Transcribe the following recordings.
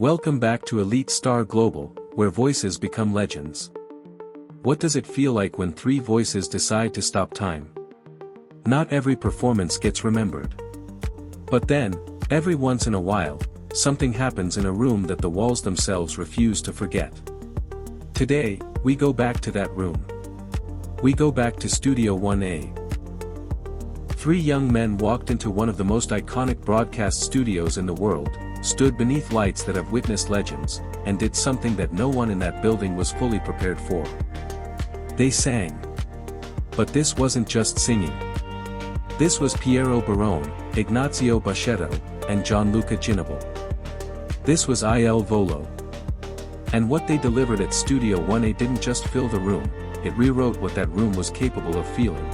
Welcome back to Elite Star Global, where voices become legends. What does it feel like when three voices decide to stop time? Not every performance gets remembered. But then, every once in a while, something happens in a room that the walls themselves refuse to forget. Today, we go back to that room. We go back to Studio 1A. Three young men walked into one of the most iconic broadcast studios in the world, stood beneath lights that have witnessed legends, and did something that no one in that building was fully prepared for. They sang. But this wasn't just singing. This was Piero Barone, Ignazio Bashetto, and Gianluca Ginobili. This was Il Volo. And what they delivered at Studio 1A didn't just fill the room, it rewrote what that room was capable of feeling.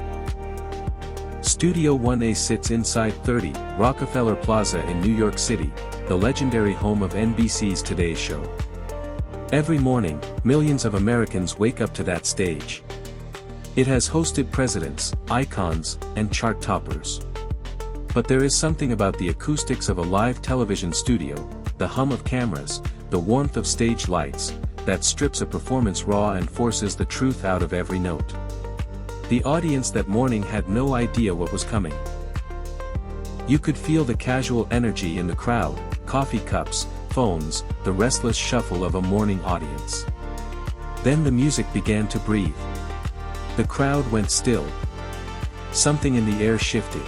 Studio 1A sits inside 30 Rockefeller Plaza in New York City, the legendary home of NBC's Today Show. Every morning, millions of Americans wake up to that stage. It has hosted presidents, icons, and chart toppers. But there is something about the acoustics of a live television studio, the hum of cameras, the warmth of stage lights, that strips a performance raw and forces the truth out of every note. The audience that morning had no idea what was coming. You could feel the casual energy in the crowd, coffee cups, phones, the restless shuffle of a morning audience. Then the music began to breathe. The crowd went still. Something in the air shifted.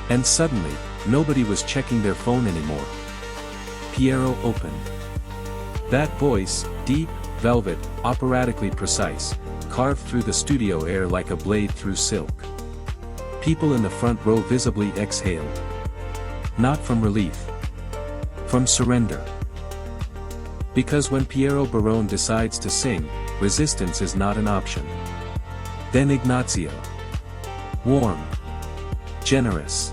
And suddenly, nobody was checking their phone anymore. Piero opened. That voice, deep, velvet, operatically precise, carved through the studio air like a blade through silk. People in the front row visibly exhaled. Not from relief. From surrender. Because when Piero Barone decides to sing, resistance is not an option. Then Ignazio. Warm. Generous.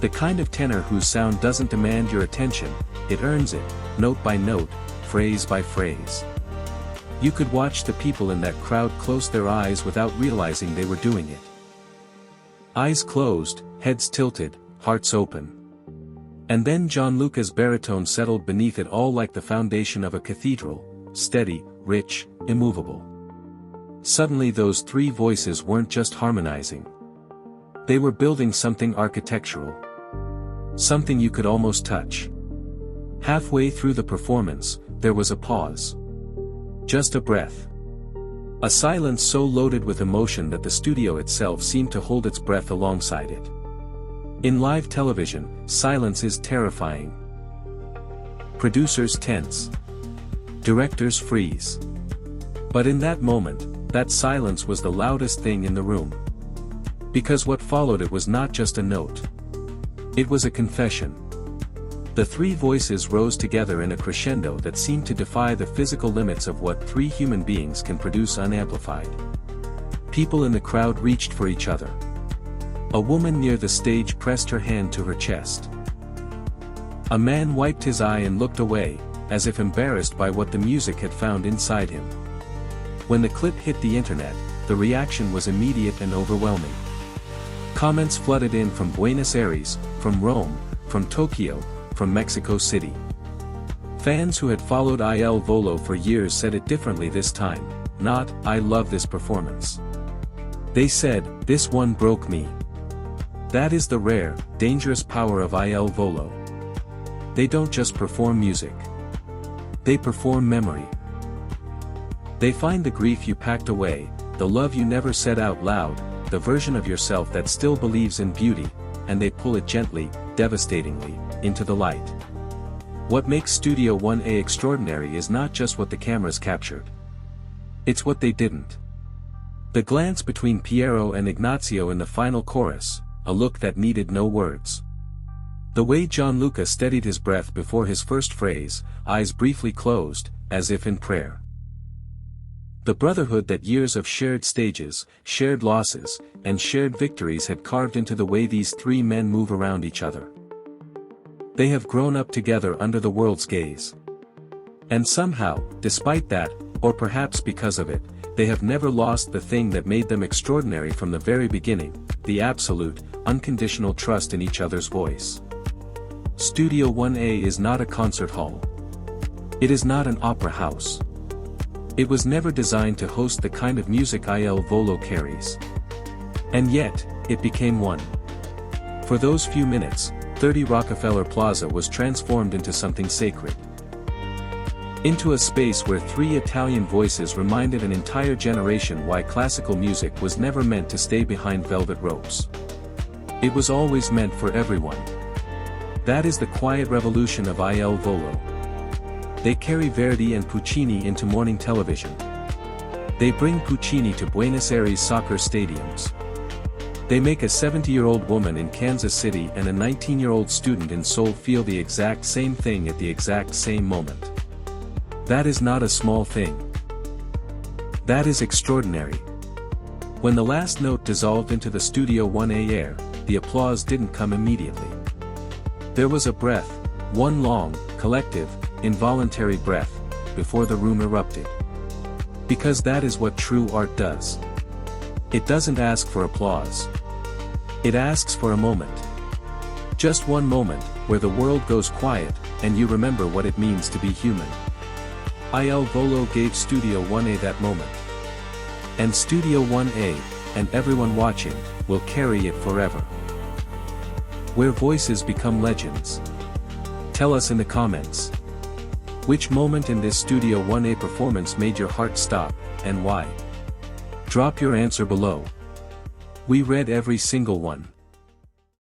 The kind of tenor whose sound doesn't demand your attention, it earns it, note by note, phrase by phrase. You could watch the people in that crowd close their eyes without realizing they were doing it. Eyes closed, heads tilted, hearts open. And then Gianluca's baritone settled beneath it all like the foundation of a cathedral, steady, rich, immovable. Suddenly those three voices weren't just harmonizing. They were building something architectural. Something you could almost touch. Halfway through the performance, there was a pause. Just a breath. A silence so loaded with emotion that the studio itself seemed to hold its breath alongside it. In live television, silence is terrifying. Producers tense. Directors freeze. But in that moment, that silence was the loudest thing in the room. Because what followed it was not just a note. It was a confession. The three voices rose together in a crescendo that seemed to defy the physical limits of what three human beings can produce unamplified. People in the crowd reached for each other. A woman near the stage pressed her hand to her chest. A man wiped his eye and looked away, as if embarrassed by what the music had found inside him. When the clip hit the internet, the reaction was immediate and overwhelming. Comments flooded in from Buenos Aires, from Rome, from Tokyo, from Mexico City. Fans who had followed Il Volo for years said it differently this time, not, "I love this performance." They said, "This one broke me." That is the rare, dangerous power of Il Volo. They don't just perform music. They perform memory. They find the grief you packed away, the love you never said out loud, the version of yourself that still believes in beauty, and they pull it gently, devastatingly, into the light. What makes Studio 1A extraordinary is not just what the cameras captured. It's what they didn't. The glance between Piero and Ignazio in the final chorus, a look that needed no words. The way Gianluca steadied his breath before his first phrase, eyes briefly closed, as if in prayer. The brotherhood that years of shared stages, shared losses, and shared victories had carved into the way these three men move around each other. They have grown up together under the world's gaze. And somehow, despite that, or perhaps because of it, they have never lost the thing that made them extraordinary from the very beginning, the absolute, unconditional trust in each other's voice. Studio 1A is not a concert hall. It is not an opera house. It was never designed to host the kind of music Volo carries. And yet, it became one. For those few minutes, 30 Rockefeller Plaza was transformed into something sacred. Into a space where three Italian voices reminded an entire generation why classical music was never meant to stay behind velvet ropes. It was always meant for everyone. That is the quiet revolution of Volo. They carry Verdi and Puccini into morning television. They bring Puccini to Buenos Aires soccer stadiums. They make a 70-year-old woman in Kansas City and a 19-year-old student in Seoul feel the exact same thing at the exact same moment. That is not a small thing. That is extraordinary. When the last note dissolved into the Studio 1A air, the applause didn't come immediately. There was a breath, one long, collective, involuntary breath, before the room erupted. Because that is what true art does. It doesn't ask for applause. It asks for a moment. Just one moment, where the world goes quiet, and you remember what it means to be human. Volo gave Studio 1A that moment. And Studio 1A, and everyone watching, will carry it forever. Where voices become legends. Tell us in the comments. Which moment in this Studio 1A performance made your heart stop, and why? Drop your answer below. We read every single one.